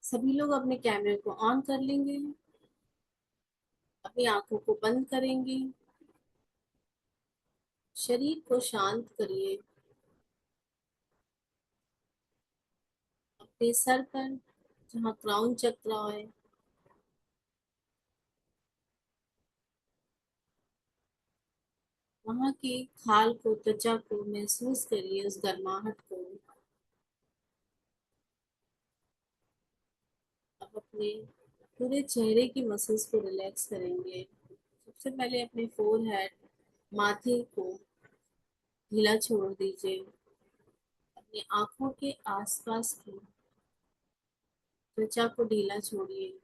सभी लोग अपने कैमरे को ऑन कर लेंगे। अपनी आंखों को बंद करेंगे। शरीर को शांत करिए। अपने सर पर जहाँ क्राउन चक्र है, वहाँ की खाल को, त्वचा को महसूस करिए, उस गर्माहट को। अब अपने पूरे चेहरे की मसल्स को रिलैक्स करेंगे। सबसे पहले अपने फोरहेड, माथे को ढीला छोड़ दीजिए। अपनी आंखों के आसपास की त्वचा को ढीला छोड़िए।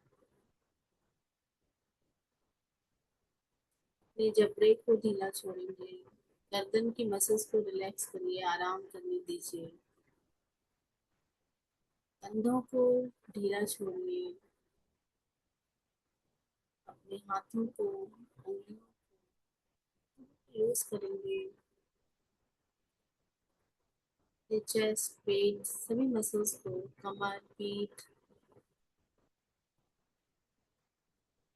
अपने जबड़े को ढीला छोड़ेंगे। गर्दन की मसल्स को रिलैक्स करिए, आराम करने दीजिए। कंधों को ढीला छोड़िए। अपने हाथों को, उंगलियों को लूज करेंगे। अपने चेस्ट, पेट, सभी मसल्स को, कमर, पीठ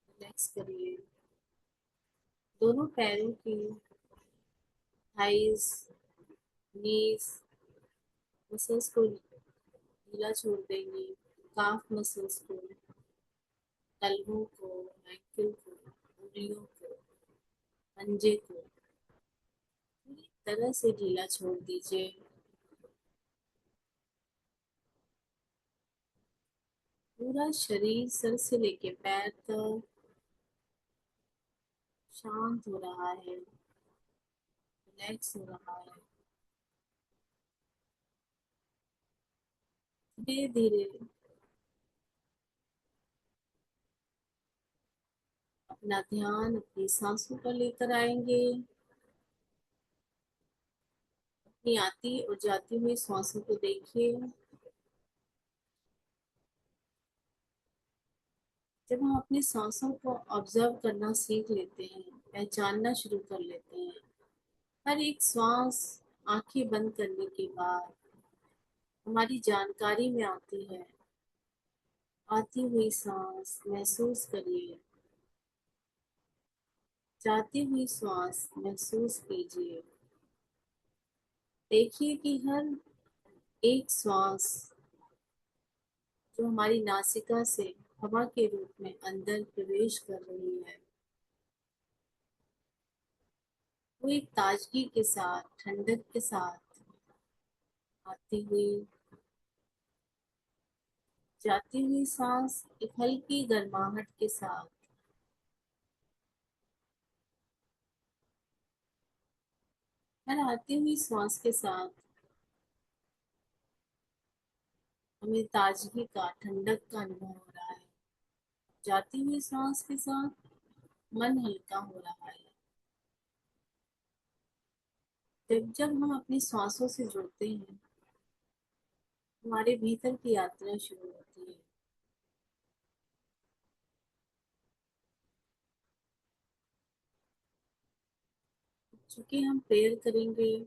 रिलैक्स करिए। दोनों पैरों की थाइस, नीज मसल्स को ढीला छोड़ देंगे। काफ मसल्स को, तलवों को, एंकल को, उंगलियों को, पंजे को पूरी तरह से ढीला छोड़ दीजिए। पूरा शरीर सर से लेके पैर तक शांत हो रहा है, रिलैक्स हो रहा है। धीरे धीरे अपना ध्यान अपनी सांसों पर लेकर आएंगे। अपनी आती और जाती हुई सांसों को देखिए। जब हम अपनी सांसों को ऑब्जर्व करना सीख लेते हैं, पहचानना शुरू कर लेते हैं, हर एक श्वास आंखें बंद करने के बाद हमारी जानकारी में आती है। आती हुई सांस महसूस करिए, जाती हुई सांस महसूस कीजिए। देखिए कि हर एक श्वास जो हमारी नासिका से हवा के रूप में अंदर प्रवेश कर रही है, वो एक ताजगी के साथ, ठंडक के साथ आती हुई, जाती हुई सांस एक हल्की गर्माहट के साथ। हर आती हुई सांस के साथ हमें ताजगी का, ठंडक का अनुभव हो रहा है। जाती हुई सांस के साथ मन हल्का हो रहा है। जब जब हम अपनी सांसों से जुड़ते हैं, हमारे भीतर की यात्रा शुरू होती है। चूंकि हम प्रेयर करेंगे,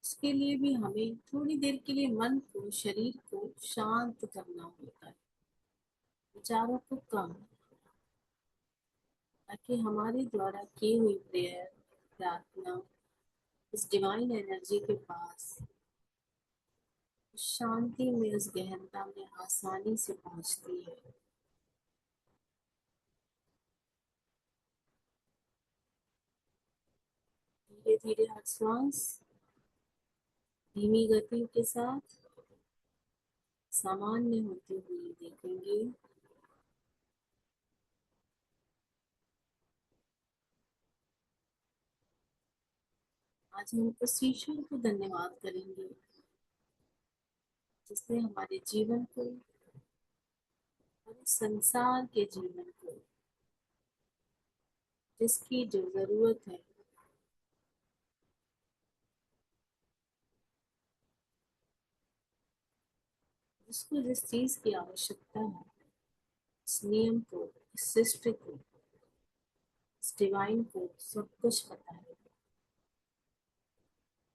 इसके लिए भी हमें थोड़ी देर के लिए मन को, शरीर को शांत करना होता है, विचारों को कम, ताकि हमारे द्वारा की हुई प्रेयर, प्रार्थना इस डिवाइन एनर्जी के पास, उस शांति में, उस गहनता में आसानी से पहुंचती है। धीरे धीरे हर श्वास धीमी गति के साथ सामान्य होती हुई देखेंगे। आज हम उस ईश्वर को धन्यवाद करेंगे जिसने हमारे जीवन को, हमारे संसार के जीवन को, जिसकी जो जरूरत है, जिसको जिस चीज की आवश्यकता है, इस नियम को, इस सृष्टि को, इस डिवाइन को सब कुछ पता है।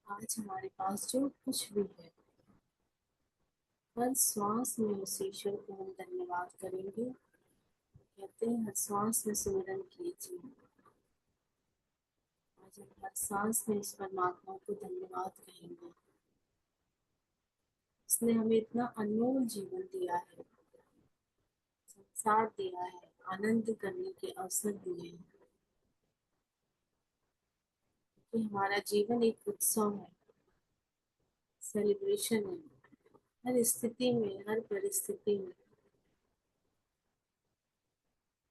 आज हमारे पास जो कुछ भी है, हर श्वास में उस ईश्वर को हम धन्यवाद करेंगे। कहते हैं हर सांस में सुमिरन कीजिए। आज हम हर सांस में इस परमात्मा को धन्यवाद कहेंगे। उसने हमें इतना अनमोल जीवन दिया है, संसार दिया है, आनंद करने के अवसर दिए हैं। कि हमारा जीवन एक उत्सव है, सेलिब्रेशन है। हर स्थिति में, हर परिस्थिति में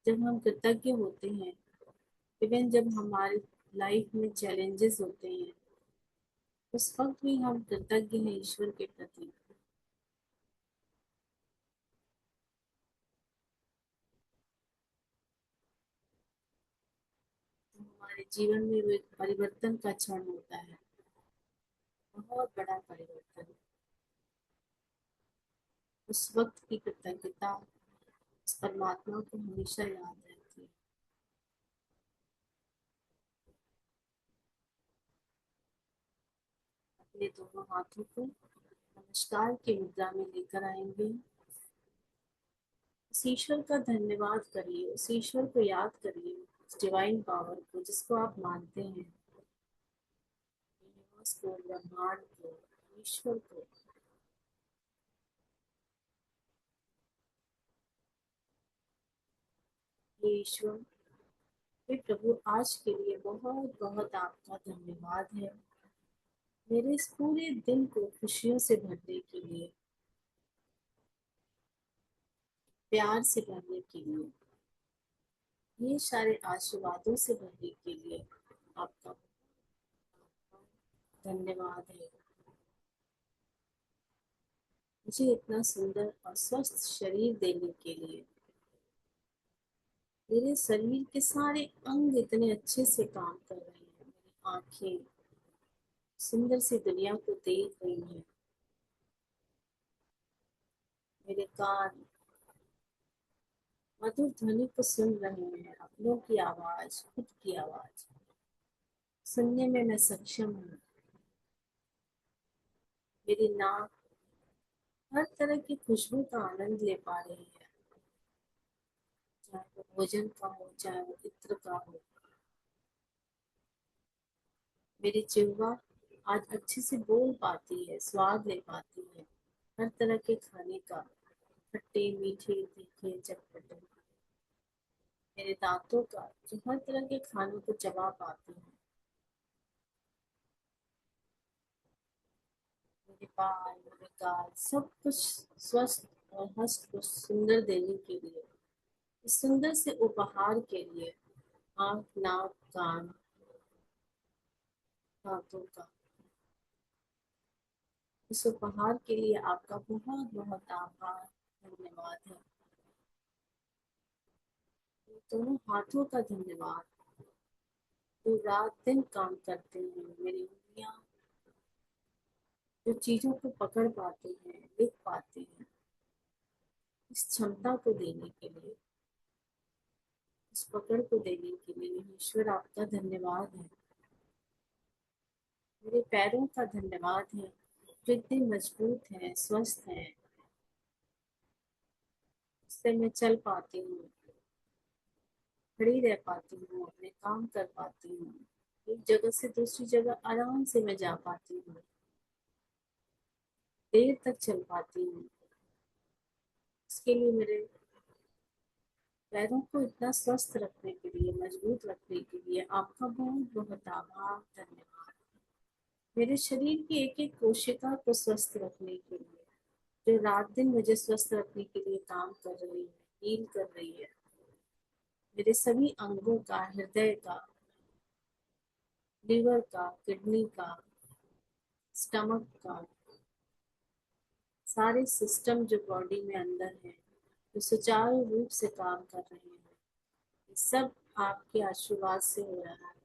जब हम कृतज्ञ होते हैं, इवन जब हमारी लाइफ में चैलेंजेस होते हैं, उस वक्त भी हम कृतज्ञ हैं ईश्वर के प्रति। तो हमारे जीवन में वो एक परिवर्तन का क्षण होता है, बहुत बड़ा परिवर्तन। उस वक्त की कृतज्ञता उस परमात्मा को हमेशा याद रहती है। अपने दोनों हाथों को नमस्कार की मुद्रा में लेकर आएंगे। उस ईश्वर का धन्यवाद करिए, उस ईश्वर को याद करिए, उस डिवाइन पावर को जिसको आप मानते हैं, यूनिवर्स को, ब्रह्मांड को, ईश्वर को। ये ईश्वर, हे प्रभु, आज के लिए बहुत बहुत आपका धन्यवाद है। मेरे इस पूरे दिन को खुशियों से भरने के लिए, प्यार से भरने के लिए, ये सारे आशीर्वादों से भरने के लिए आपका धन्यवाद है। मुझे इतना सुंदर और स्वस्थ शरीर देने के लिए, मेरे शरीर के सारे अंग इतने अच्छे से काम कर रहे हैं, मेरी आंखें सुंदर सी दुनिया को देख रही हैं, मेरे कान मधुर ध्वनि को सुन रहे हैं, अपनों की आवाज, खुद की आवाज सुनने में मैं सक्षम हूँ। मेरी नाक हर तरह की खुशबू का आनंद ले पा रही है, चाहे वो भोजन का हो, चाहे वो इत्र का हो। मेरी जिह्वा आज अच्छे से बोल पाती है, स्वाद ले पाती है हर तरह के खाने का, खट्टे मीठे तीखे चटपटे। मेरे दांतों का जो हर तरह के खानों को चबा पाते हैं। मेरे बाल, मेरे गाल, सब कुछ स्वस्थ और हष्ट पुष्ट सुंदर देने के लिए, इस सुंदर से उपहार के लिए, आँख, नाक, कान, दांतों का इस उपहार के लिए आपका बहुत बहुत आभार, धन्यवाद है। दोनों हाथों का धन्यवाद, जो रात दिन काम करते हैं। मेरी उंगलियां जो चीजों को पकड़ पाते हैं, लिख पाते हैं, इस क्षमता को देने के लिए, इस पकड़ को देने के लिए ईश्वर आपका धन्यवाद है। मेरे पैरों का धन्यवाद है, जो इतने मजबूत हैं, स्वस्थ हैं, इससे मैं चल पाती हूँ, खड़ी रह पाती हूँ, अपने काम कर पाती हूँ, एक जगह से दूसरी जगह आराम से मैं जा पाती हूँ, देर तक चल पाती हूँ। इसके लिए मेरे पैरों को इतना स्वस्थ रखने के लिए, मजबूत रखने के लिए आपका बहुत बहुत आभार, धन्यवाद। मेरे शरीर की एक एक कोशिका को स्वस्थ रखने के लिए, जो रात दिन मुझे स्वस्थ रखने के लिए काम कर रही है, हील कर रही है। मेरे सभी अंगों का, हृदय का, लिवर का, किडनी का, स्टमक का, सारे सिस्टम जो बॉडी में अंदर है, जो सुचारू रूप से काम कर रहे हैं, ये सब आपके आशीर्वाद से हो रहा है।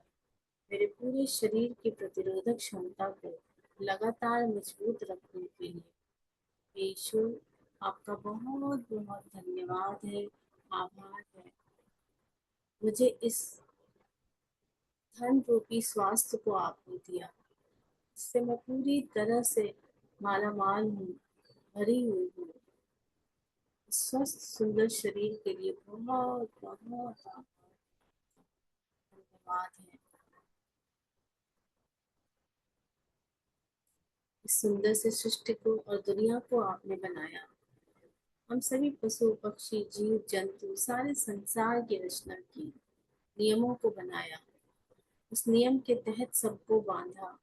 मेरे पूरे शरीर की प्रतिरोधक क्षमता को लगातार मजबूत रखने के लिए ईश्वर आपका बहुत बहुत धन्यवाद है, आभार है। मुझे इस धन रूपी स्वास्थ्य को आपने दिया, इससे मैं पूरी तरह से माला माल हूँ, भरी हुई हूँ। स्वस्थ सुंदर शरीर के लिए बहुत बहुत धन्यवाद है। इस सुंदर से सृष्टि को और दुनिया को आपने बनाया। हम सभी पशु पक्षी जीव जंतु सारे संसार की रचना की, नियमों को बनाया, उस नियम के तहत सबको बांधा,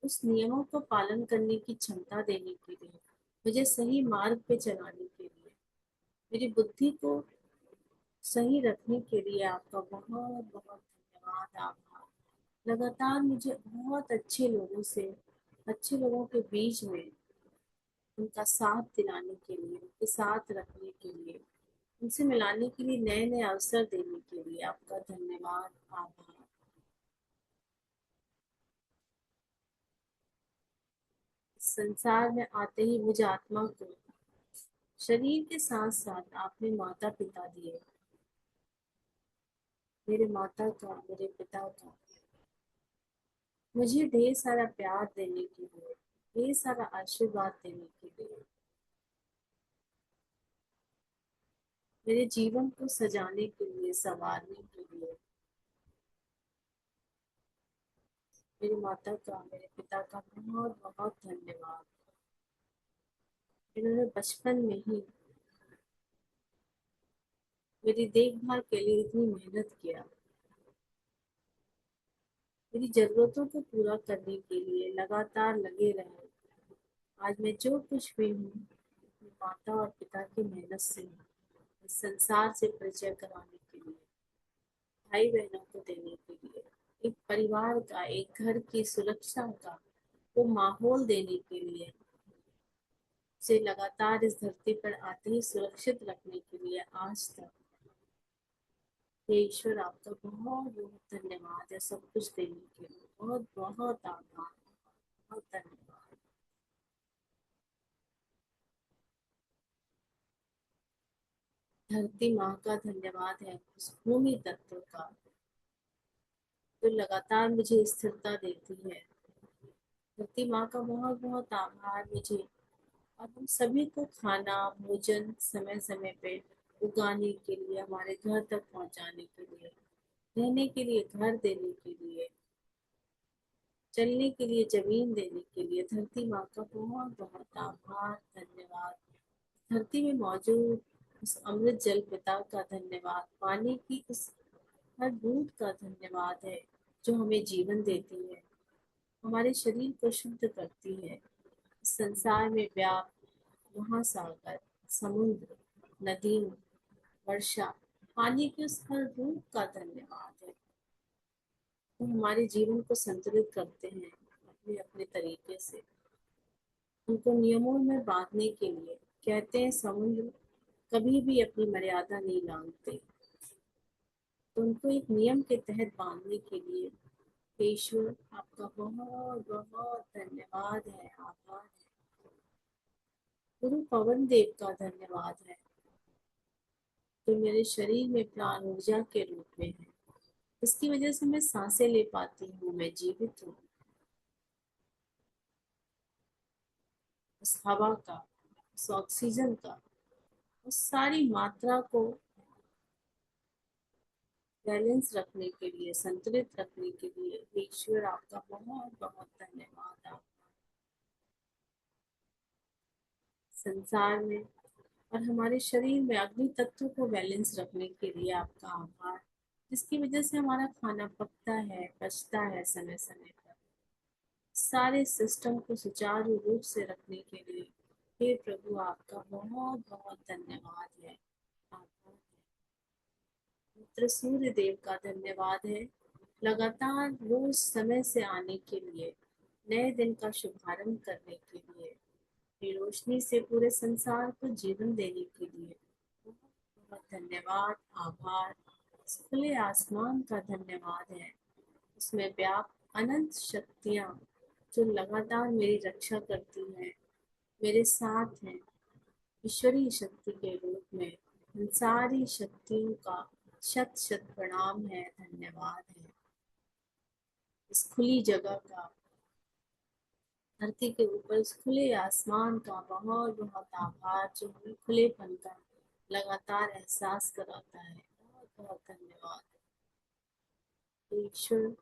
उस नियमों को पालन करने की क्षमता देने के लिए, मुझे सही मार्ग पे चलाने के लिए, मेरी बुद्धि को सही रखने के लिए आपका बहुत बहुत धन्यवाद, आभार। लगातार मुझे बहुत अच्छे लोगों के बीच में उनका साथ दिलाने के लिए, उनके साथ रखने के लिए, उनसे मिलाने के लिए नए नए अवसर देने के लिए आपका धन्यवाद, आभार। इस संसार में आते ही मुझे आत्मा को शरीर के साथ साथ आपने माता पिता दिए, मेरे माता का, मेरे पिता का, मुझे ढेर सारा प्यार देने के लिए, ढेर सारा आशीर्वाद देने के लिए, मेरे जीवन को सजाने के लिए, संवारने के लिए, मेरी माता का, मेरे पिता का बहुत बहुत धन्यवाद। इन्होंने बचपन में ही मेरी देखभाल के लिए इतनी मेहनत किया, मेरी जरूरतों को पूरा करने के लिए लगातार लगे रहे। आज मैं जो कुछ भी हूँ, माता और पिता की मेहनत से हूँ। इस संसार से परिचय कराने के लिए, भाई बहनों को देने के लिए, एक परिवार का, एक घर की सुरक्षा का वो माहौल देने के लिए, से लगातार इस धरती पर आते ही सुरक्षित रखने के लिए आज तक, हे ईश्वर आपका बहुत बहुत धन्यवाद है। सब कुछ देने के लिए बहुत बहुत आभार, बहुत धन्यवाद। धरती माँ का धन्यवाद है, उस भूमि तत्व का जो लगातार मुझे स्थिरता देती है। धरती माँ का बहुत बहुत आभार मुझे और हम सभी को खाना भोजन समय समय पे उगाने के लिए, हमारे घर तक पहुंचाने के लिए, रहने के लिए घर देने के लिए, चलने के लिए जमीन देने के लिए धरती माँ का बहुत बहुत आभार, धन्यवाद। धरती में मौजूद उस अमृत जल पिता का धन्यवाद, पानी की उस हर बूंद का धन्यवाद है जो हमें जीवन देती है, हमारे शरीर को शुद्ध करती है। इस संसार में व्याप्त महासागर, समुद्र, नदियों, वर्षा, पानी की उस हर बूंद का धन्यवाद है। वो हमारे जीवन को संतुलित करते हैं अपने अपने तरीके से, उनको नियमों में बांधने के लिए। कहते हैं समुद्र कभी भी अपनी मर्यादा नहीं लांघते, तो उनको एक नियम के तहत बांधने के लिए ईश्वर आपका बहुत बहुत धन्यवाद है, आभार है। गुरु पवन देव का धन्यवाद है जो मेरे शरीर में प्राण ऊर्जा के रूप में है, इसकी वजह से मैं सांसें ले पाती हूँ, मैं जीवित हूँ। उस हवा का, उस ऑक्सीजन का, उस सारी मात्रा को बैलेंस रखने के लिए, संतुलित रखने के लिए ईश्वर आपका बहुत बहुत धन्यवाद। आप संसार में और हमारे शरीर में अग्नि तत्व को बैलेंस रखने के लिए आपका आभार, जिसकी वजह से हमारा खाना पकता है, पचता है समय समय पर। सारे सिस्टम को सुचारू रूप से रखने के लिए हे प्रभु आपका बहुत बहुत धन्यवाद है, आभार है। मित्र सूर्य देव का धन्यवाद है लगातार रोज समय से आने के लिए, नए दिन का शुभारंभ करने के लिए, अपनी रोशनी से पूरे संसार को जीवन देने के लिए बहुत बहुत धन्यवाद, आभार। इस खुले आसमान का धन्यवाद है, उसमें व्याप्त अनंत शक्तियाँ जो लगातार मेरी रक्षा करती हैं, मेरे साथ हैं, ईश्वरीय शक्ति के रूप में। इन सारी शक्तियों का शत शत प्रणाम है, धन्यवाद है। इस खुली जगह का, धरती के ऊपर इस खुले आसमान का बहुत बहुत आभार, जो हमें खुलेपन का लगातार एहसास कराता है। बहुत बहुत धन्यवाद ईश्वर,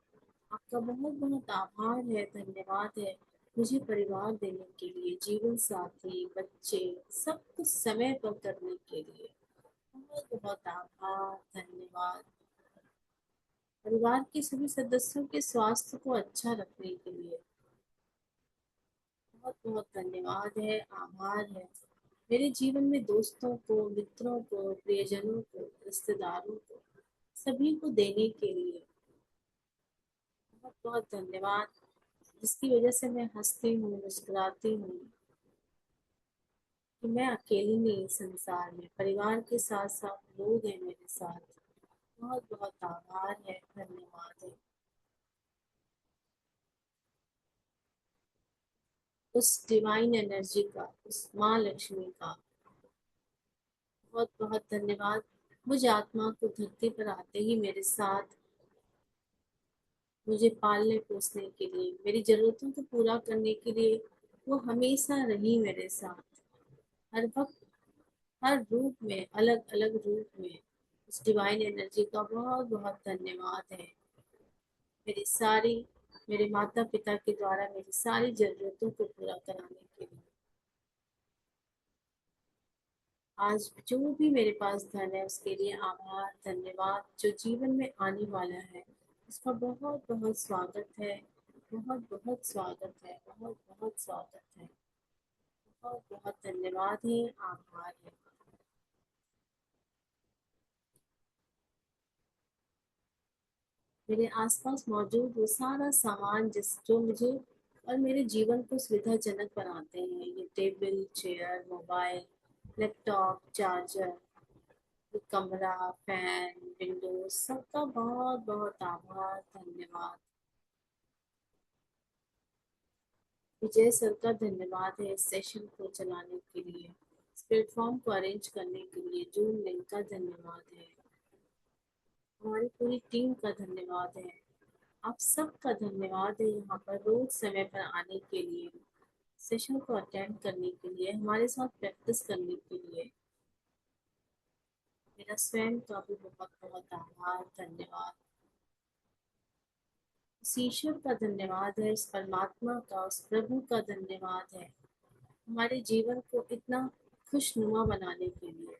आपका बहुत बहुत आभार है, धन्यवाद है मुझे परिवार देने के लिए, जीवन साथी, बच्चे, सब कुछ समय पर करने के लिए। बहुत बहुत आभार, धन्यवाद। परिवार के सभी सदस्यों के स्वास्थ्य को अच्छा रखने के लिए बहुत बहुत धन्यवाद है, आभार है। मेरे जीवन में दोस्तों को, मित्रों को, प्रियजनों को, रिश्तेदारों को, सभी को देने के लिए बहुत बहुत धन्यवाद, जिसकी वजह से मैं हंसती हूँ, मुस्कुराती हूँ, कि मैं अकेली नहीं संसार में, परिवार के साथ साथ लोग हैं मेरे साथ। बहुत बहुत आभार है, धन्यवाद है उस डिवाइन एनर्जी का, उस माँ लक्ष्मी का। बहुत बहुत धन्यवाद मुझ आत्मा को धरती पर आते ही मेरे साथ, मुझे पालने पोसने के लिए, मेरी जरूरतों को पूरा करने के लिए वो हमेशा रही मेरे साथ, हर वक्त, हर रूप में, अलग अलग रूप में। उस डिवाइन एनर्जी का बहुत बहुत धन्यवाद है। मेरी सारी, मेरे माता पिता के द्वारा मेरी सारी जरूरतों को पूरा कराने के लिए। आज जो भी मेरे पास धन है उसके लिए आभार, धन्यवाद। जो जीवन में आने वाला है उसका बहुत बहुत स्वागत है, बहुत बहुत स्वागत है, बहुत बहुत स्वागत है। बहुत बहुत धन्यवाद है, आभार है। मेरे आसपास मौजूद वो सारा सामान जिस जो मुझे और मेरे जीवन को सुविधाजनक बनाते हैं, ये table, chair, mobile, laptop, charger, ये कमरा, फैन, विंडोज, सबका बहुत बहुत आभार, धन्यवाद। विजय सर का धन्यवाद है इस सेशन को चलाने के लिए, इस प्लेटफॉर्म को अरेंज करने के लिए। जून लिंक का धन्यवाद है, हमारी पूरी टीम का धन्यवाद है, आप सबका धन्यवाद है यहाँ पर रोज समय पर आने के लिए, सेशन को अटेंड करने के लिए, हमारे साथ प्रैक्टिस करने के लिए। मेरा स्वयं का भी बहुत बहुत आभार, धन्यवाद। उस ईश्वर का धन्यवाद है, उस परमात्मा का, उस प्रभु का धन्यवाद है, हमारे जीवन को इतना खुशनुमा बनाने के लिए,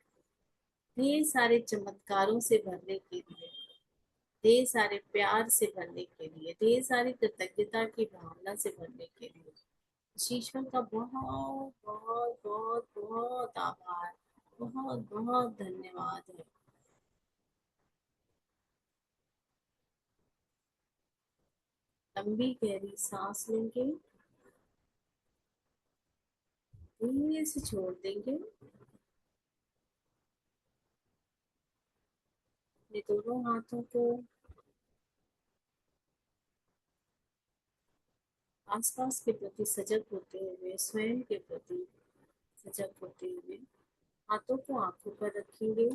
ढेर सारे चमत्कारों से भरने के लिए, ढेर सारे प्यार से भरने के लिए, ढेर सारी कृतज्ञता की भावना से भरने के लिए। इस ईश्वर का बहुत बहुत बहुत बहुत आभार, बहुत बहुत धन्यवाद है। लंबी गहरी सांस लेंगे, धीरे से छोड़ देंगे, अपने दोनों हाथों को आसपास के प्रति सजग होते हुए, स्वयं के प्रति सजग होते हुए, हाथों को आंखों पर रखेंगे।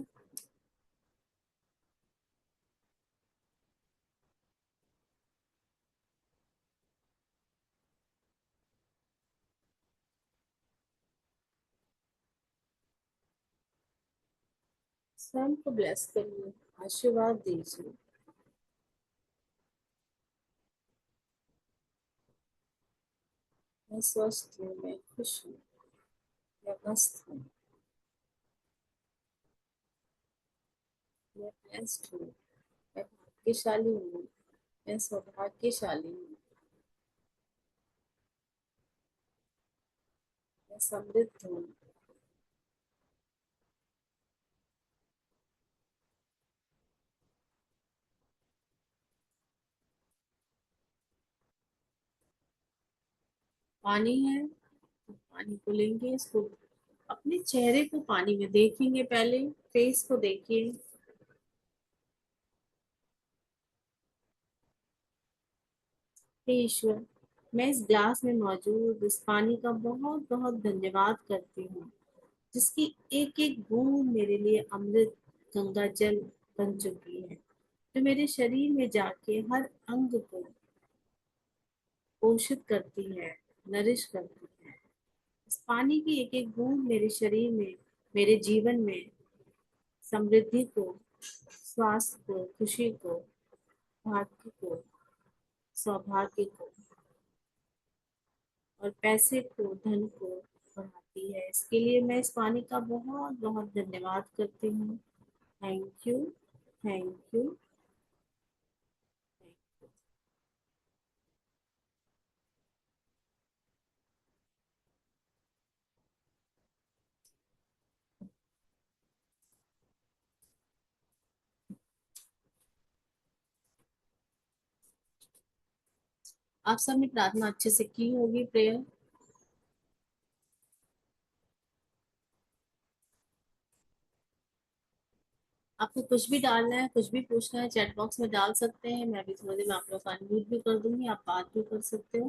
स्वयं को ब्लेस करिए, आशीर्वाद दीजिए। मैं स्वस्थ हूँ, मैं खुश हूँ, मैं मस्त हूँ, मैं ब्लेस्ड हूँ, मैं भाग्यशाली हूँ, मैं सौभाग्यशाली हूँ, मैं समृद्ध हूँ। पानी है तो पानी को लेंगे, इसको अपने चेहरे को पानी में देखेंगे, पहले फेस को देखिए। हे ईश्वर, मैं इस ग्लास में मौजूद इस पानी का बहुत बहुत धन्यवाद करती हूँ, जिसकी एक एक बूंद मेरे लिए अमृत गंगा जल बन चुकी है, जो मेरे शरीर में जाके हर अंग को पोषित करती है, नरिश करती है। इस पानी की एक एक बूंद मेरे शरीर में, मेरे जीवन में समृद्धि को, स्वास्थ्य को, खुशी को, भाग्य को, सौभाग्य को और पैसे को, धन को बढ़ाती है। इसके लिए मैं इस पानी का बहुत बहुत धन्यवाद करती हूँ। Thank you, thank you. आप सबने प्रार्थना अच्छे से की होगी, प्रेयर। आपको कुछ भी डालना है, कुछ भी पूछना है, चैट बॉक्स में डाल सकते हैं। मैं भी थोड़ी देर में आप लोग को अनम्यूट भी कर दूंगी, आप बात भी कर सकते हो।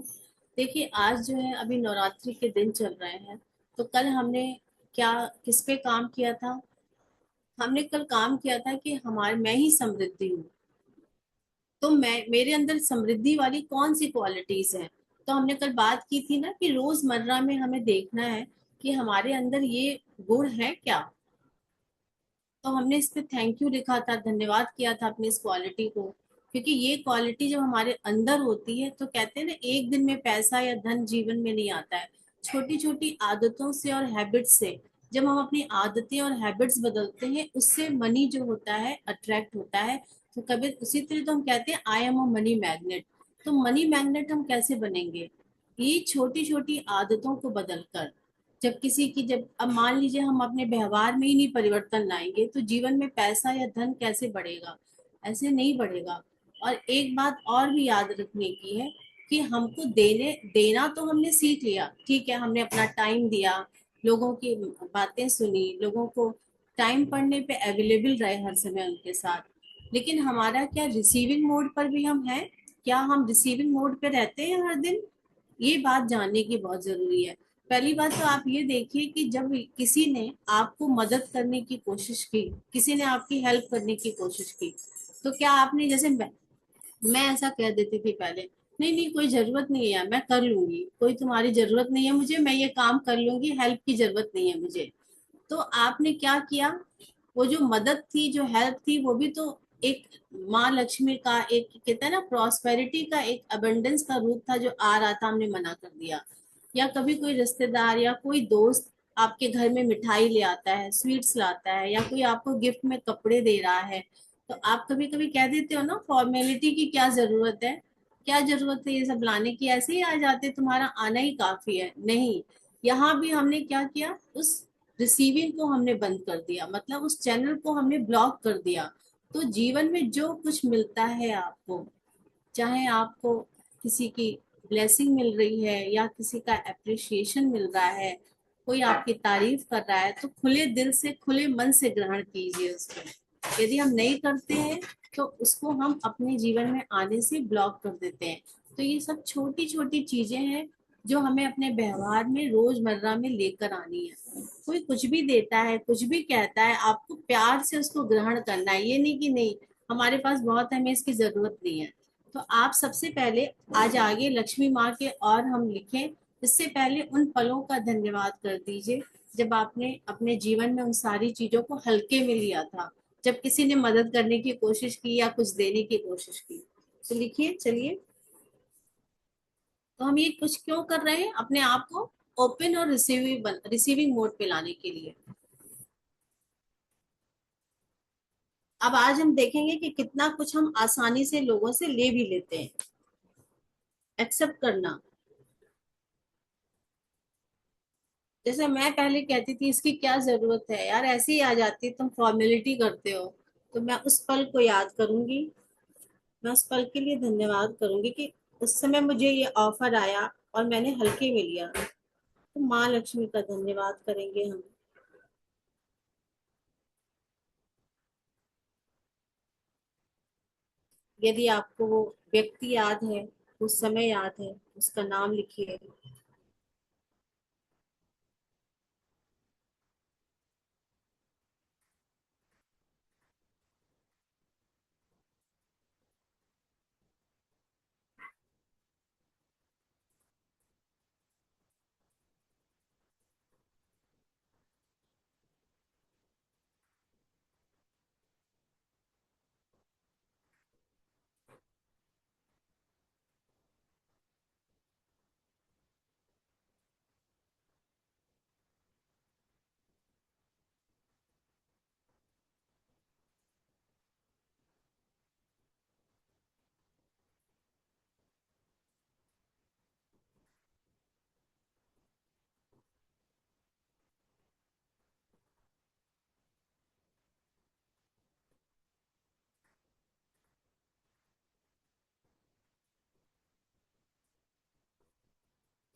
देखिए, आज जो है अभी नवरात्रि के दिन चल रहे हैं, तो कल हमने क्या, किस पे काम किया था? हमने कल काम किया था कि हमारे, मैं ही समृद्धि हूँ। तो मैं, मेरे अंदर समृद्धि वाली कौन सी क्वालिटीज हैं? तो हमने कल बात की थी ना कि रोजमर्रा में हमें देखना है कि हमारे अंदर ये गुण है क्या। तो हमने इस पे थैंक यू लिखा था, धन्यवाद किया था अपनी इस क्वालिटी को। क्योंकि ये क्वालिटी जब हमारे अंदर होती है, तो कहते हैं ना, एक दिन में पैसा या धन जीवन में नहीं आता है। छोटी छोटी आदतों से और हैबिट्स से, जब हम अपनी आदतें और हैबिट्स बदलते हैं, उससे मनी जो होता है अट्रैक्ट होता है। तो कभी उसी तरह तो हम कहते हैं I am a money magnet. तो मनी मैग्नेट हम कैसे बनेंगे? ये छोटी छोटी आदतों को बदलकर। जब किसी की, जब अब मान लीजिए हम अपने व्यवहार में ही नहीं परिवर्तन लाएंगे, तो जीवन में पैसा या धन कैसे बढ़ेगा? ऐसे नहीं बढ़ेगा। और एक बात और भी याद रखने की है कि हमको देने देना तो हमने सीख लिया, ठीक है, हमने अपना टाइम दिया, लोगों की बातें सुनी, लोगों को टाइम पढ़ने पे अवेलेबल रहे हर समय उनके साथ। लेकिन हमारा क्या रिसीविंग मोड पर भी हम हैं? क्या हम रिसीविंग मोड पे रहते हैं हर दिन? ये बात जानने की बहुत जरूरी है। पहली बात तो आप ये देखिए कि जब किसी ने आपको मदद करने की कोशिश की, किसी ने आपकी हेल्प करने की कोशिश की, तो क्या आपने, जैसे मैं ऐसा कह देती थी पहले, नहीं नहीं कोई जरूरत नहीं है यार, मैं कर लूंगी, कोई तुम्हारी जरूरत नहीं है मुझे, मैं ये काम कर लूंगी, हेल्प की जरूरत नहीं है मुझे। तो आपने क्या किया? वो जो मदद थी, जो हेल्प थी, वो भी तो एक माँ लक्ष्मी का, एक कहते हैं ना, प्रॉस्पेरिटी का, एक अबंडेंस का रूप था जो आ रहा था, हमने मना कर दिया। या कभी कोई रिश्तेदार या कोई दोस्त आपके घर में मिठाई ले आता है, स्वीट्स लाता है, या कोई आपको गिफ्ट में कपड़े दे रहा है, तो आप कभी कभी कह देते हो ना, फॉर्मेलिटी की क्या जरूरत है, क्या जरूरत है ये सब लाने की, ऐसे ही आ जाते, तुम्हारा आना ही काफी है। नहीं, यहाँ भी हमने क्या किया, उस रिसीविंग को हमने बंद कर दिया, मतलब उस चैनल को हमने ब्लॉक कर दिया। तो जीवन में जो कुछ मिलता है आपको, चाहे आपको किसी की ब्लेसिंग मिल रही है या किसी का अप्रिसिएशन मिल रहा है, कोई आपकी तारीफ कर रहा है, तो खुले दिल से, खुले मन से ग्रहण कीजिए उसको। यदि हम नहीं करते हैं, तो उसको हम अपने जीवन में आने से ब्लॉक कर देते हैं। तो ये सब छोटी छोटी चीजें हैं जो हमें अपने व्यवहार में, रोजमर्रा में लेकर आनी है। कोई कुछ भी देता है, कुछ भी कहता है, आपको प्यार से उसको ग्रहण करना है। ये नहीं कि नहीं, हमारे पास बहुत है, हमें इसकी जरूरत नहीं है। तो आप सबसे पहले आज आगे लक्ष्मी माँ के और हम लिखें, इससे पहले उन पलों का धन्यवाद कर दीजिए जब आपने अपने जीवन में उन सारी चीजों को हल्के में लिया था, जब किसी ने मदद करने की कोशिश की या कुछ देने की कोशिश की। तो लिखिए, चलिए। तो हम ये कुछ क्यों कर रहे हैं? अपने आप को ओपन और रिसीविंग मोड पे लाने के लिए। अब आज हम देखेंगे कि कितना कुछ हम आसानी से लोगों से ले भी लेते हैं। एक्सेप्ट करना। जैसे मैं पहले कहती थी, इसकी क्या जरूरत है यार, ऐसे ही आ जाती, तुम फॉर्मेलिटी करते हो। तो मैं उस पल को याद करूंगी, मैं उस पल के लिए धन्यवाद करूंगी कि उस समय मुझे ये ऑफर आया और मैंने हल्के में लिया। तो माँ लक्ष्मी का धन्यवाद करेंगे हम। यदि आपको वो व्यक्ति याद है, उस समय याद है, उसका नाम लिखिए।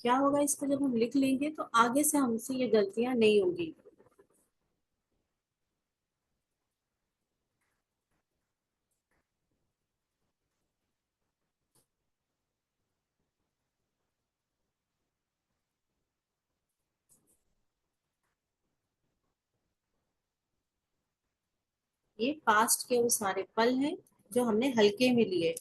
क्या होगा इसको जब हम लिख लेंगे तो आगे से हमसे ये गलतियां नहीं होगी। ये पास्ट के वो सारे पल हैं जो हमने हल्के में लिए।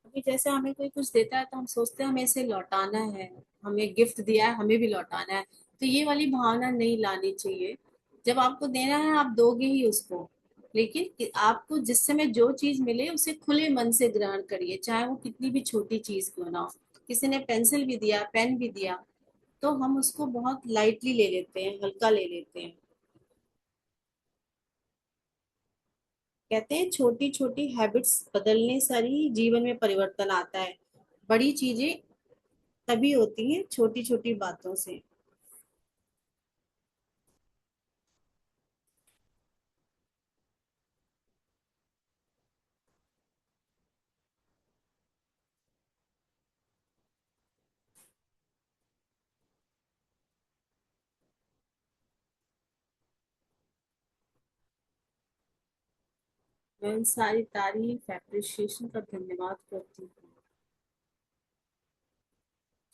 अभी जैसे हमें कोई कुछ देता है तो हम सोचते हैं हमें इसे लौटाना है, हमें गिफ्ट दिया है हमें भी लौटाना है। तो ये वाली भावना नहीं लानी चाहिए। जब आपको देना है आप दोगे ही उसको, लेकिन आपको जिस समय जो चीज मिले उसे खुले मन से ग्रहण करिए, चाहे वो कितनी भी छोटी चीज क्यों ना हो। किसी ने पेंसिल भी दिया, पेन भी दिया, तो हम उसको बहुत लाइटली ले लेते हैं, हल्का ले लेते हैं। कहते हैं छोटी छोटी हैबिट्स बदलने से ही जीवन में परिवर्तन आता है। बड़ी चीजें तभी होती हैं छोटी छोटी बातों से। मैं उन सारी तारीफ एप्रिसिएशन का धन्यवाद करती हूँ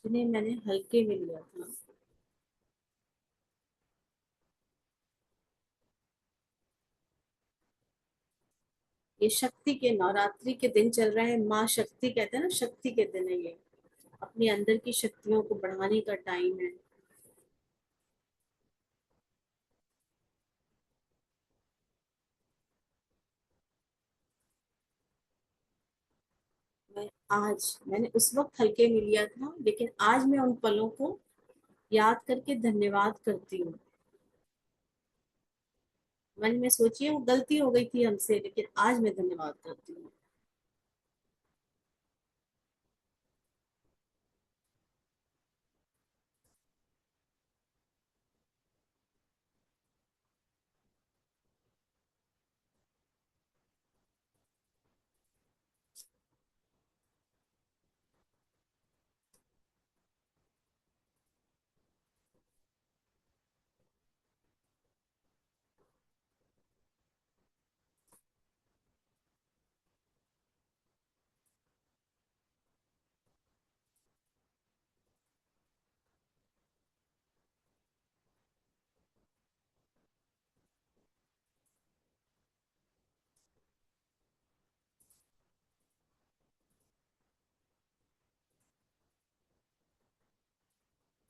जिन्हें मैंने हल्के में लिया था। ये शक्ति के नवरात्रि के दिन चल रहे हैं, माँ शक्ति कहते हैं ना, शक्ति के दिन है ये। अपने अंदर की शक्तियों को बढ़ाने का टाइम है। मैं आज मैंने उस वक्त हल्के में लिया था, लेकिन आज मैं उन पलों को याद करके धन्यवाद करती हूँ। मन में सोचिए वो गलती हो गई थी हमसे, लेकिन आज मैं धन्यवाद करती हूँ।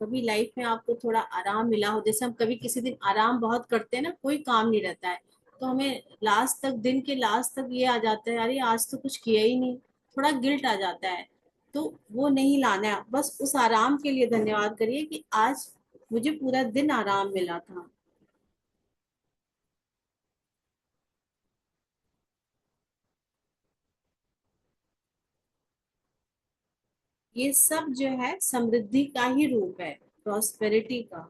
कभी लाइफ में आपको थोड़ा आराम मिला हो, जैसे हम कभी किसी दिन आराम बहुत करते हैं ना, कोई काम नहीं रहता है, तो हमें लास्ट तक, दिन के लास्ट तक ये आ जाता है अरे आज तो कुछ किया ही नहीं, थोड़ा गिल्ट आ जाता है। तो वो नहीं लाना है, बस उस आराम के लिए धन्यवाद करिए कि आज मुझे पूरा दिन आराम मिला था। ये सब जो है समृद्धि का ही रूप है, प्रॉस्पेरिटी का।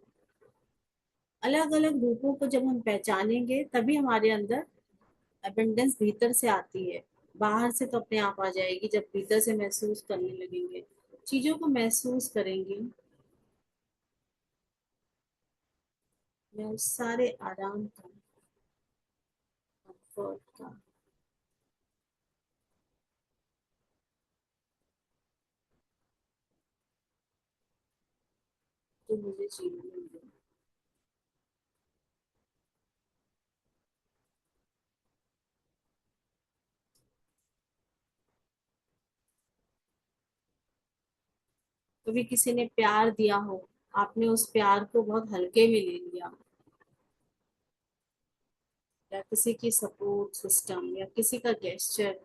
अलग अलग रूपों को जब हम पहचानेंगे तभी हमारे अंदर अबंडेंस भीतर से आती है। बाहर से तो अपने आप आ जाएगी जब भीतर से महसूस करने लगेंगे, चीजों को महसूस करेंगे। मैं उस सारे आराम का, कंफर्ट का, जो मुझे जीवन में मिले। कभी किसी ने प्यार दिया हो, आपने उस प्यार को बहुत हल्के में ले लिया, या किसी की सपोर्ट सिस्टम या किसी का गेस्चर,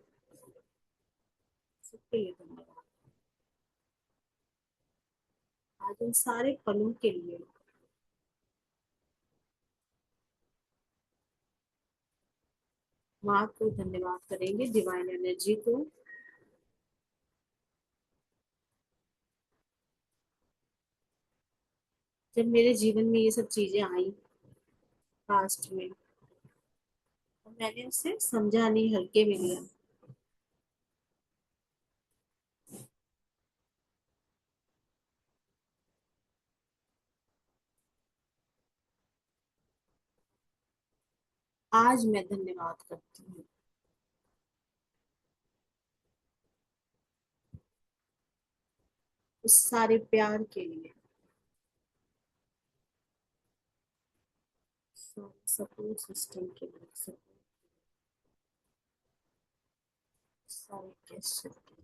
सबके लिए धन्यवाद। आज उन सारे पलों के लिए माँ को धन्यवाद करेंगे, डिवाइन एनर्जी को। जब मेरे जीवन में ये सब चीजें आई पास्ट में, तो मैंने उसे समझा नहीं, हल्के में लिया। आज मैं धन्यवाद करती हूँ उस सारे प्यार के लिए, सपोर्ट सिस्टम के लिए, सारे गेस्चर के लिए।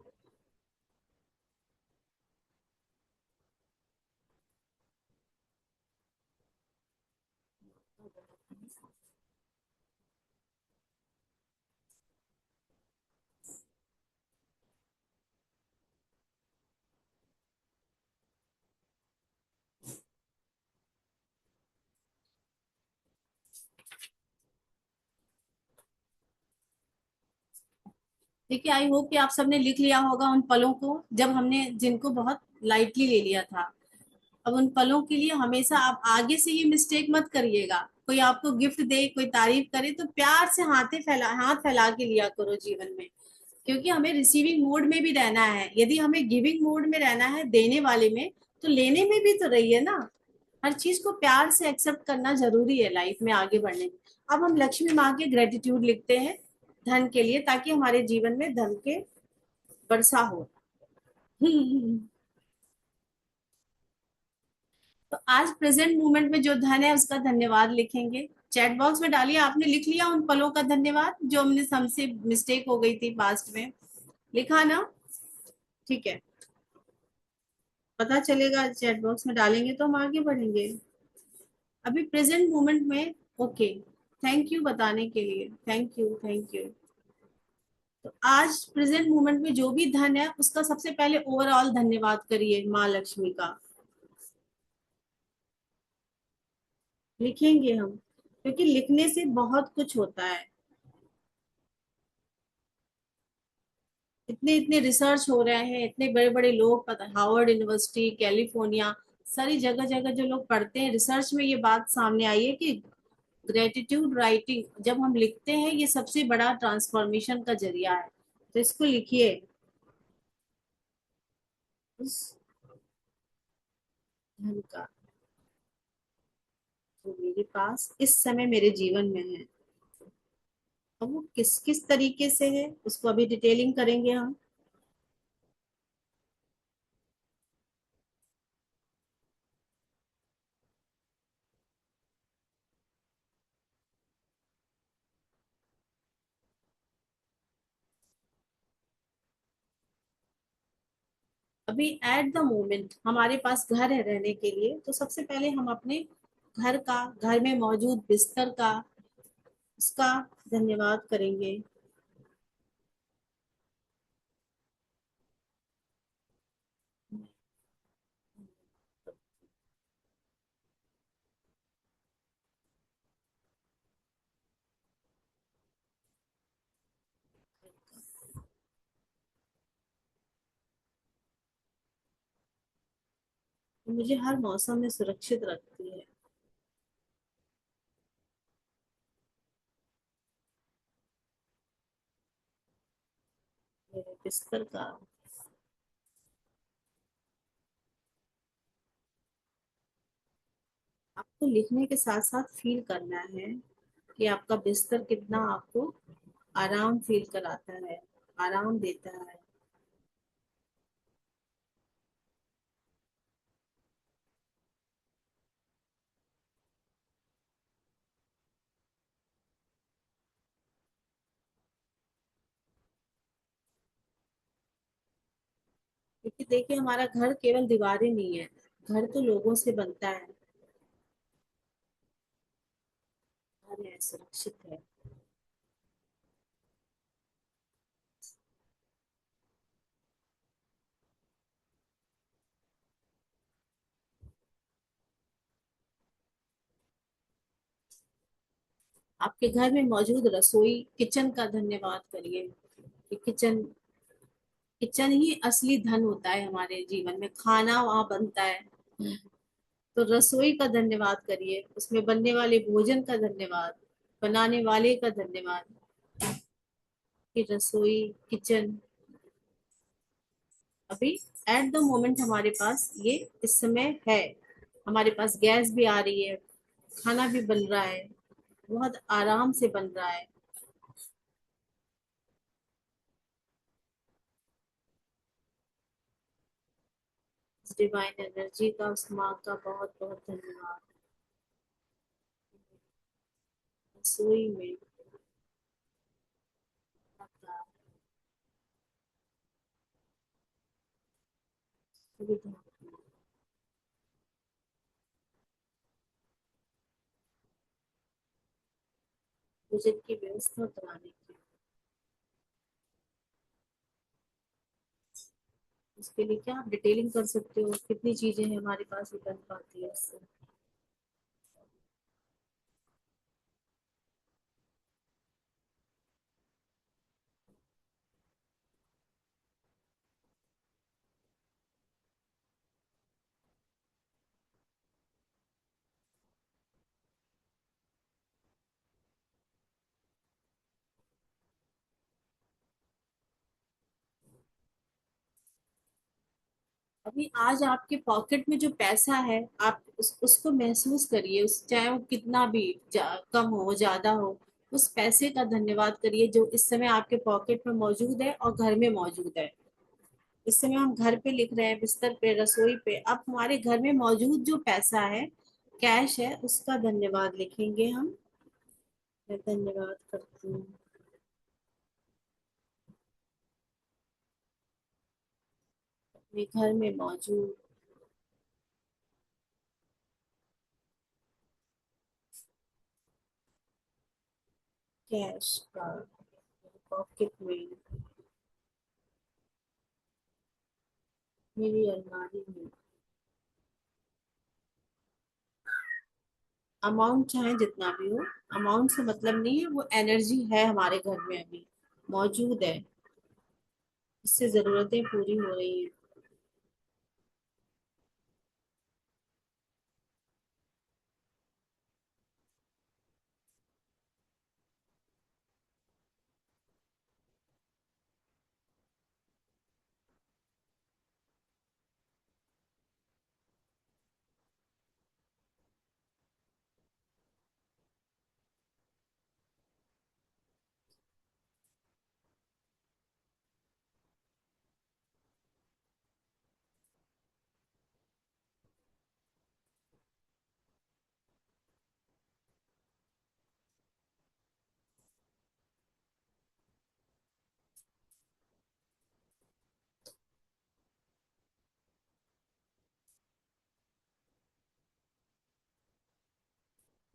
देखिए, आई होप कि आप सबने लिख लिया होगा उन पलों को, जब हमने जिनको बहुत लाइटली ले लिया था। अब उन पलों के लिए हमेशा आप आगे से ये मिस्टेक मत करिएगा। कोई आपको गिफ्ट दे, कोई तारीफ करे, तो प्यार से हाथ फैला के लिया करो जीवन में। क्योंकि हमें रिसीविंग मोड में भी रहना है। यदि हमें गिविंग मोड में रहना है, देने वाले में, तो लेने में भी तो रहिए ना। हर चीज को प्यार से एक्सेप्ट करना जरूरी है लाइफ में आगे बढ़ने में। अब हम लक्ष्मी माँ के ग्रेटिट्यूड लिखते हैं धन के लिए, ताकि हमारे जीवन में धन के वर्षा हो। तो आज प्रेजेंट मोमेंट में जो धन है उसका धन्यवाद लिखेंगे। चैट बॉक्स में डालिए, आपने लिख लिया उन पलों का धन्यवाद जो हमने हमसे मिस्टेक हो गई थी पास्ट में। लिखा ना? ठीक है, पता चलेगा, चैट बॉक्स में डालेंगे तो हम आगे बढ़ेंगे। अभी प्रेजेंट मोमेंट में। ओके, थैंक यू बताने के लिए, थैंक यू, थैंक यू। तो आज प्रेजेंट मोमेंट में जो भी धन है उसका सबसे पहले ओवरऑल धन्यवाद करिए माँ लक्ष्मी का। लिखेंगे हम, क्योंकि लिखने से बहुत कुछ होता है। इतने इतने रिसर्च हो रहे हैं, इतने बड़े बड़े लोग, पता, हार्वर्ड यूनिवर्सिटी, कैलिफोर्निया, सारी जगह जगह जो लोग पढ़ते हैं, रिसर्च में ये बात सामने आई है कि ग्रेटिट्यूड राइटिंग जब हम लिखते हैं, ये सबसे बड़ा ट्रांसफॉर्मेशन का जरिया है। तो इसको लिखिए। उस धन का जो मेरे पास इस समय मेरे जीवन में है, अब वो किस किस तरीके से है उसको अभी डिटेलिंग करेंगे हम। अभी एट द मोमेंट हमारे पास घर है रहने के लिए, तो सबसे पहले हम अपने घर का, घर में मौजूद बिस्तर का, उसका धन्यवाद करेंगे। तो मुझे हर मौसम में सुरक्षित रखती है। मेरे बिस्तर का। आपको लिखने के साथ साथ फील करना है कि आपका बिस्तर कितना आपको आराम फील कराता है, आराम देता है। क्योंकि देखिए हमारा घर केवल दीवारें नहीं है, घर तो लोगों से बनता है। घर है, सुरक्षित है। आपके घर में मौजूद रसोई किचन का धन्यवाद करिए कि किचन किचन ही असली धन होता है हमारे जीवन में, खाना वहां बनता है। तो रसोई का धन्यवाद करिए, उसमें बनने वाले भोजन का धन्यवाद, बनाने वाले का धन्यवाद। कि रसोई किचन अभी एट द मोमेंट हमारे पास ये इस समय है। हमारे पास गैस भी आ रही है, खाना भी बन रहा है, बहुत आराम से बन रहा है। डिवाइन एनर्जी का, उस माँ का बहुत बहुत धन्यवाद। रसोई में आपका सुविधा, भोजन की व्यवस्था कराने की, उसके लिए क्या आप डिटेलिंग कर सकते हो, कितनी चीजें हैं हमारे पास ये बन पाती है इससे। अभी आज आपके पॉकेट में जो पैसा है, आप उसको महसूस करिए, उस चाहे वो कितना भी कम हो ज्यादा हो, उस पैसे का धन्यवाद करिए जो इस समय आपके पॉकेट में मौजूद है और घर में मौजूद है। इस समय हम घर पे लिख रहे हैं, बिस्तर पे, रसोई पे, अब हमारे घर में मौजूद जो पैसा है, कैश है, उसका धन्यवाद लिखेंगे हम। मैं धन्यवाद करती हूँ अपने घर में मौजूद कैश का, पॉकेट में, मेरी अलमारी में। अमाउंट चाहे जितना भी हो, अमाउंट से मतलब नहीं है, वो एनर्जी है हमारे घर में अभी मौजूद है, इससे जरूरतें पूरी हो रही हैं।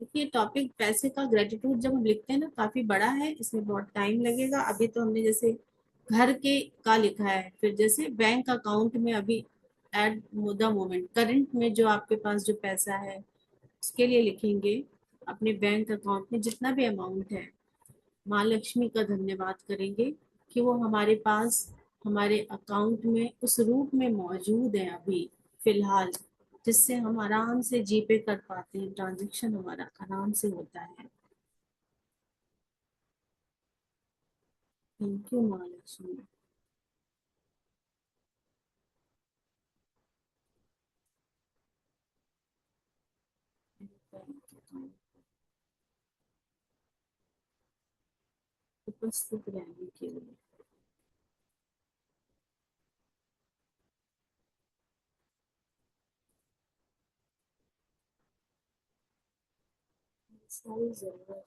देखिए टॉपिक पैसे का ग्रेटिट्यूड जब हम लिखते हैं ना, काफी बड़ा है, इसमें बहुत टाइम लगेगा। अभी तो हमने जैसे घर के का लिखा है, फिर जैसे बैंक अकाउंट में अभी एट द मोमेंट करंट में जो आपके पास जो पैसा है, उसके लिए लिखेंगे अपने बैंक अकाउंट में जितना भी अमाउंट है, माँ लक्ष्मी का धन्यवाद करेंगे कि वो हमारे पास, हमारे अकाउंट में उस रूप में मौजूद है अभी फिलहाल, जिससे हम आराम से जीपे कर पाते हैं, ट्रांजेक्शन हमारा आराम से होता है। थैंक यू माँ लक्ष्मी। उपस्थित रहने के लिए सारी जरूरत।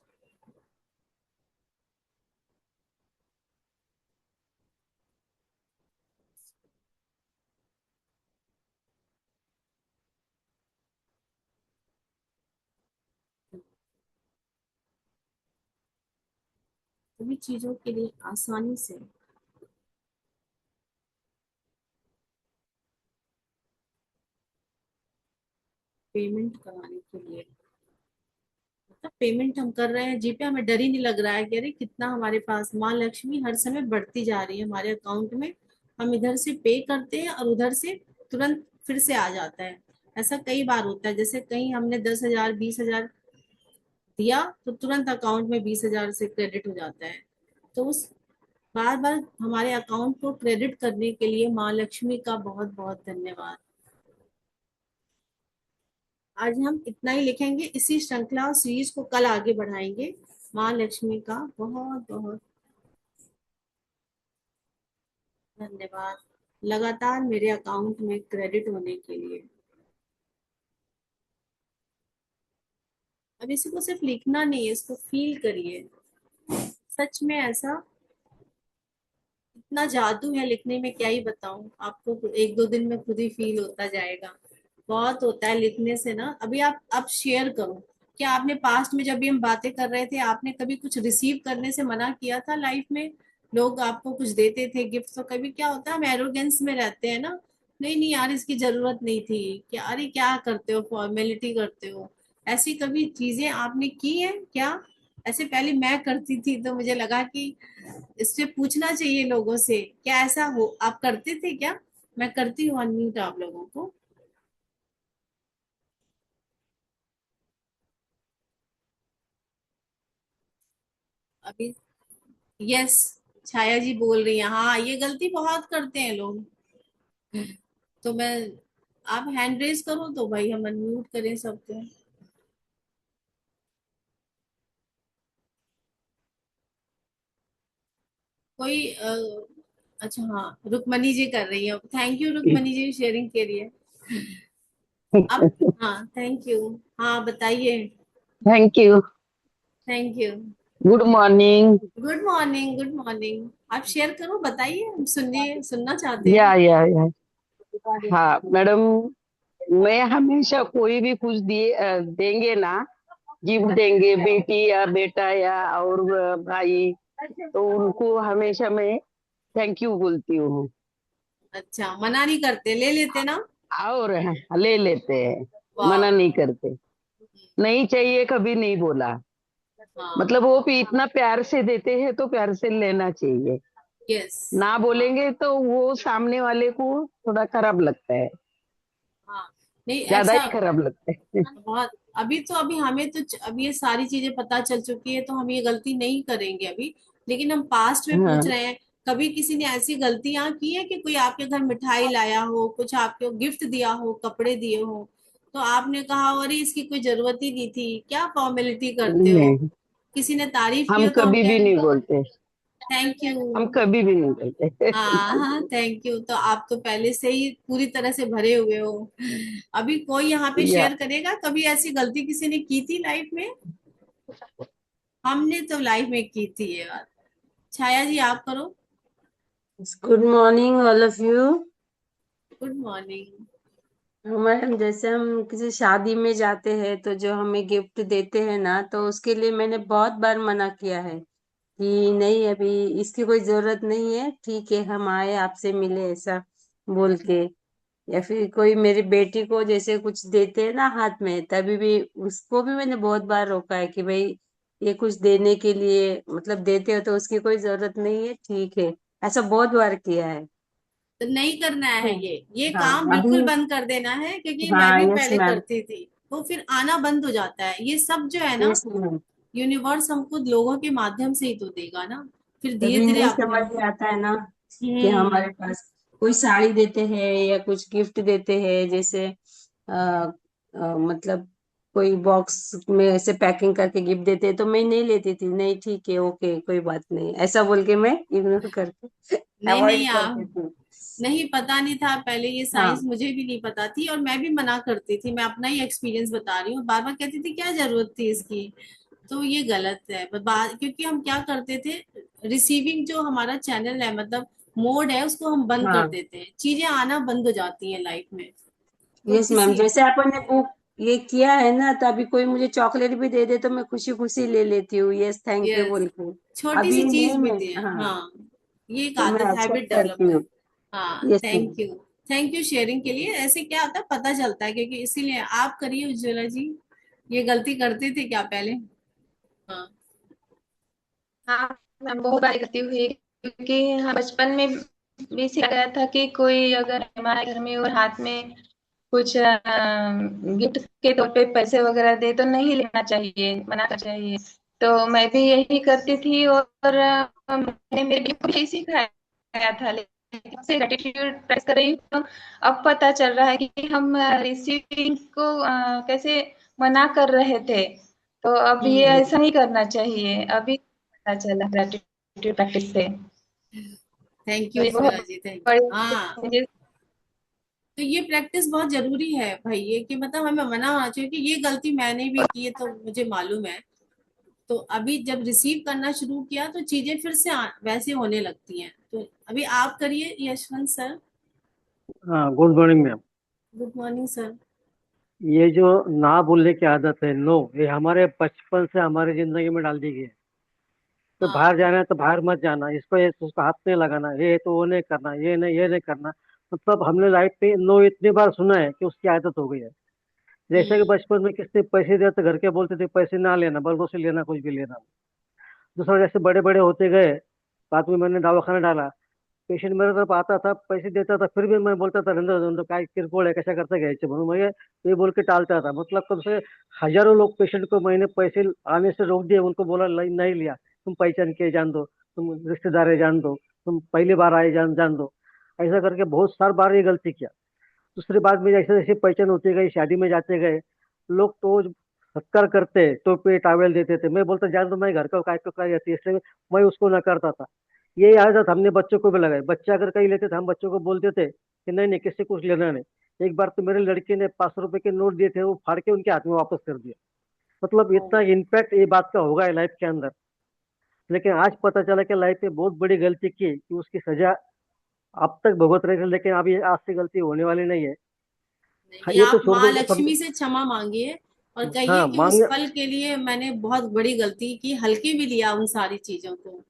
सभी चीजों के लिए आसानी से पेमेंट कराने के लिए, मतलब पेमेंट हम कर रहे हैं जीपे, हमें डर ही नहीं लग रहा है कि अरे कितना हमारे पास माँ लक्ष्मी हर समय बढ़ती जा रही है हमारे अकाउंट में। हम इधर से पे करते हैं और उधर से तुरंत फिर से आ जाता है। ऐसा कई बार होता है, जैसे कहीं हमने 10,000 20,000 दिया तो तुरंत अकाउंट में 20,000 से क्रेडिट हो जाता है। तो उस बार बार हमारे अकाउंट को क्रेडिट करने के लिए माँ लक्ष्मी का बहुत बहुत धन्यवाद। आज हम इतना ही लिखेंगे, इसी श्रृंखला और सीरीज को कल आगे बढ़ाएंगे। माँ लक्ष्मी का बहुत बहुत धन्यवाद लगातार मेरे अकाउंट में क्रेडिट होने के लिए। अब इसी को सिर्फ लिखना नहीं है, इसको फील करिए। सच में ऐसा इतना जादू है लिखने में, क्या ही बताऊं आपको, एक दो दिन में खुद ही फील होता जाएगा। बहुत होता है लिखने से ना। अभी आप शेयर करो, क्या आपने पास्ट में जब भी हम बातें कर रहे थे आपने कभी कुछ रिसीव करने से मना किया था लाइफ में? लोग आपको कुछ देते थे गिफ्ट, तो कभी क्या होता है हम एरोगेंस में रहते हैं ना, नहीं नहीं यार इसकी जरूरत नहीं थी, क्या अरे क्या करते हो फॉर्मेलिटी करते हो। ऐसी कभी चीजें आपने की है क्या? ऐसे पहले मैं करती थी तो मुझे लगा कि इससे पूछना चाहिए लोगों से, क्या ऐसा हो आप करते थे क्या? मैं करती हूँ अनम्यूट आप लोगों को। अभी यस, छाया जी बोल रही हैं, हाँ ये गलती बहुत करते हैं लोग। तो मैं, आप हैंड रेज करो तो भाई हम अनम्यूट करें सबको। कोई अच्छा हाँ रुकमनी जी कर रही है, thank you Rukmani ji sharing के लिए। अब हाँ थैंक यू। हाँ बताइए। Thank you. Thank you. Good morning. Good morning good morning. आप शेयर करो, बताइए, हम सुनिए, सुनना चाहते हैं। या हाँ मैडम, मैं हमेशा कोई भी कुछ दिए देंगे ना, गिफ्ट देंगे बेटी या बेटा या और भाई, तो उनको हमेशा मैं थैंक यू बोलती हूँ। अच्छा मना नहीं करते, ले लेते ना? और ले लेते हैं, वाह। मना नहीं करते। नहीं चाहिए कभी नहीं बोला। हाँ। मतलब वो भी इतना प्यार से देते हैं तो प्यार से लेना चाहिए। यस। ना हाँ। बोलेंगे तो वो सामने वाले को थोड़ा खराब लगता है, हाँ नहीं ज्यादा ऐसा ही खराब लगता है। बहुत। अभी तो अभी हमें तो अब ये सारी चीजें पता चल चुकी है तो हम ये गलती नहीं करेंगे अभी। लेकिन हम पास्ट में पूछ हाँ रहे हैं, कभी किसी ने ऐसी गलतियां की है कि कोई आपके घर मिठाई लाया हो, कुछ आपको गिफ्ट दिया हो, कपड़े दिए हो, तो आपने कहा अरे इसकी कोई जरूरत ही नहीं थी, क्या फॉर्मेलिटी करते हो? नहीं, किसी ने तारीफ की हम हो तो हम कभी क्या? भी नहीं बोलते। Thank you. हम कभी भी नहीं बोलते। हाँ हाँ थैंक यू, तो आप तो पहले से ही पूरी तरह से भरे हुए हो। अभी कोई यहाँ पे या शेयर करेगा कभी ऐसी गलती किसी ने की थी लाइफ में? हमने तो लाइफ में की थी ये बात। छाया जी आप करो। Good morning all of you. Good morning. Madam, जैसे हम किसी शादी में जाते हैं तो जो हमें गिफ्ट देते हैं ना, तो उसके लिए मैंने बहुत बार मना किया है कि नहीं अभी इसकी कोई जरूरत नहीं है, ठीक है हम आए आपसे मिले ऐसा बोल के। या फिर कोई मेरी बेटी को जैसे कुछ देते हैं ना हाथ में, तभी भी उसको भी मैंने बहुत बार रोका है कि भाई ये कुछ देने के लिए मतलब देते हो तो उसकी कोई जरूरत नहीं है, ठीक है। ऐसा बहुत बार किया है। तो नहीं करना है, ये हाँ काम अभी। बिल्कुल बंद कर देना है, क्योंकि मैं हाँ भी यस पहले मैम। करती थी। तो फिर आना बंद हो जाता है ये सब जो है ना। Yes ma'am. यूनिवर्स हमको लोगों के माध्यम से ही तो देगा ना, फिर धीरे तभी धीरे नहीं अपने समझ आप। में आता है ना कि हम्म। हमारे पास कोई साड़ी देते हैं या कुछ गिफ्ट देते हैं, जैसे मतलब कोई बॉक्स में ऐसे पैकिंग करके गिफ्ट देते हैं तो मैं नहीं लेती थी, नहीं ठीक है ओके कोई बात नहीं ऐसा बोल के मैं इग्नोर करके नहीं अवॉइड नहीं करती आप, थी। नहीं पता नहीं था पहले, ये साइंस हाँ मुझे भी नहीं पता थी और मैं भी मना करती थी। मैं अपना ही एक्सपीरियंस बता रही हूँ, बार बार कहती थी क्या जरूरत थी इसकी। तो ये गलत है क्योंकि हम क्या करते थे, रिसीविंग जो हमारा चैनल है मतलब मोड है उसको हम बंद कर हाँ। देते हैं, चीजें आना बंद हो जाती हैं लाइफ में। तो यस मैम, किसी जैसे अपन ने बुक ये किया है ना, तो अभी कोई मुझे चॉकलेट भी दे दे तो मैं खुशी खुशी ले लेती हूँ, यस थैंक यू यस, बोल के। छोटी अभी सी चीज नहीं भी मैं, दे। हाँ, हाँ, ये एक तो मैं आदत, हैबिट एक्सेप्ट डेवलप करती है। हूँ। हाँ, yes ma'am. Thank you sharing के लिए। ऐसे क्या होता है, पता चलता है, क्योंकि इसीलिए आप करिए उज्ज्वला जी। ये गलती करते थे क्या पहले? हाँ। हाँ, मैं बहुत बार करती हूँ ये, क्योंकि हाँ बचपन में भी सिखाया गया था कि कोई अगर हमारे घर में और हाथ में कुछ गिफ्ट के तौर पे पैसे वगैरह दे तो नहीं लेना चाहिए, मना करना चाहिए। तो मैं भी यही करती थी, और मैंने मेरे भी को भी यही सिखाया था, लेकिन से ग्रेटिट्यूड प्रैक्टिस कर रही हूँ तो अब पता चल रहा है कि हम रिसीविंग को कैसे मना कर रहे थे। तो अब ये हम्म। ऐसा नहीं करना चाहिए, अभी पता चला ग्रेटिट्यूड प्रैक्टिस से। थैंक तो यू ये बहुत उज्ज्वला जी, थैंक बड़ी हाँ। चेंजेस। तो ये प्रैक्टिस बहुत जरूरी है भाई, ये कि मतलब हमें मना होना चाहिए कि ये गलती मैंने भी की है, तो मुझे मालूम है। तो अभी जब रिसीव करना शुरू किया तो चीजें फिर से वैसे होने लगती हैं। तो अभी आप करिए यशवंत सर। हाँ, good morning ma'am. Good morning sir. ये जो ना बोलने की आदत है, नो, ये हमारे बचपन से हमारी जिंदगी में डाल दी गई है। तो बाहर हाँ। जाना है तो बाहर मत जाना, इसको ये उसको हाथ नहीं लगाना, ये तो वो नहीं करना, ये नहीं करना। मतलब हमने लाइफ में नो इतनी बार सुना है कि उसकी आदत हो गई है। जैसे कि हम्म। बचपन में किसने पैसे दिया तो घर के बोलते थे पैसे ना लेना, बल्कि से लेना, कुछ भी लेना। दूसरा, जैसे बड़े बड़े होते गए, बाद में मैंने दवाखाना डाला, पेशेंट मेरे तरफ आता था, पैसे देता था, फिर भी मैं बोलता था रंदो रंदो काय किरकोळ है, कशा करता घ्यायचे म्हणून मैं ये बोल के टालता था। मतलब कम से हजारों लोग पेशेंट को मैंने पैसे आने से रोक दिए, उनको बोला नहीं लिया, तुम पहचान के जान दो, तुम रिश्तेदार है जान दो, तुम पहली बार आए जान जान दो। ऐसा करके बहुत सार बार ये गलती किया। दूसरी बात में जैसे जैसे पहचान होती गई, शादी में जाते गए, लोग तो सत्कार करते, टोपी टावल देते थे, मैं बोलता जान दो, मैं घर का काय को काय जाती है, इसलिए मैं उसको ना करता था। यही आदत हमने बच्चों को भी लगाई। बच्चे अगर कहीं लेते थे, हम बच्चों को बोलते थे कि नहीं नहीं, किससे कुछ लेना नहीं। एक बार तो मेरे लड़के ने 500 रुपए के नोट दिए थे, वो फाड़ के उनके हाथ में वापस कर दिया। मतलब ओ, इतना इम्पैक्ट ये बात का होगा लाइफ के अंदर। लेकिन आज पता चला कि लाइफ में बहुत बड़ी गलती की कि उसकी सजा अब तक भुगत रहे थे, लेकिन अभी आज से गलती होने वाली नहीं है। हाँ, नहीं, ये तो आप छोड़ माँ दो लक्ष्मी से क्षमा मांगिए और कहिए हाँ, कि उस मांग। पल के लिए मैंने बहुत बड़ी गलती की, हल्के भी लिया उन सारी चीजों को, ये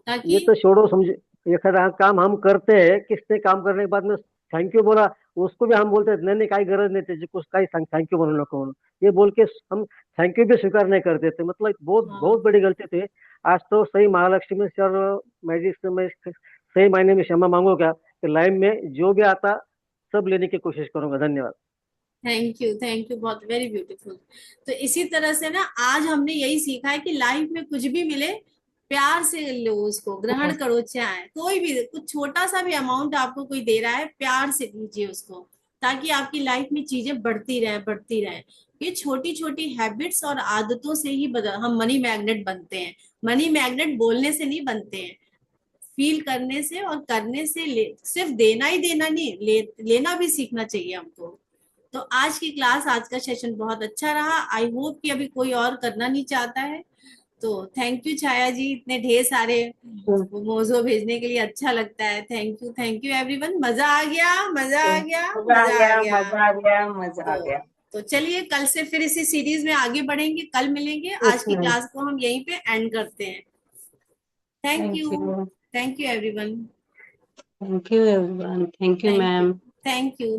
ताकि। तो छोड़ो, समझे। ये खरा काम हम करते हैं, किसने काम करने के बाद में थैंक यू बोला, उसको भी हम बोलते हैं नहीं नहीं, काही गरज नहीं त्याची, कुछ काही थैंक यू बोलू नको म्हणून, ये बोल के हम थैंक यू भी स्वीकार नहीं करते थे। मतलब बहुत हाँ। बहुत बड़ी गलती थी। आज तो सही महालक्ष्मी से और मैजिक से मैं सही मायने में क्षमा मांगूंगा कि लाइफ में जो भी आता सब लेने की कोशिश करूंगा। धन्यवाद। थैंक यू, बहुत वेरी ब्यूटीफुल। तो इसी तरह से ना आज हमने यही सीखा है कि लाइफ में कुछ भी मिले, प्यार से लो, उसको ग्रहण यस। करो। चाहे कोई भी कुछ छोटा सा भी अमाउंट आपको कोई दे रहा है, प्यार से दीजिए उसको, ताकि आपकी लाइफ में चीजें बढ़ती रहें, बढ़ती रहें। ये छोटी छोटी हैबिट्स और आदतों से ही हम मनी मैग्नेट बनते हैं। मनी मैग्नेट बोलने से नहीं बनते हैं, फील करने से और करने से। सिर्फ देना ही देना नहीं, लेना भी सीखना चाहिए हमको। तो आज की क्लास, आज का सेशन बहुत अच्छा रहा। आई होप कि अभी कोई और करना नहीं चाहता है। तो थैंक यू छाया जी, इतने ढेर सारे मोजो भेजने के लिए, अच्छा लगता है। थैंक यू एवरीवन, मजा आ गया, मजा आ गया, मजा आ मजा आ गया, गया। मजा आ गया, मजा आ तो गया। तो चलिए, कल से फिर इसी सीरीज में आगे बढ़ेंगे, कल मिलेंगे। आज यस की मैम। क्लास को हम यहीं पे एंड करते हैं। Thank thank you. You. Thank you everyone. Thank you everyone, thank you thank you. Ma'am. Thank you.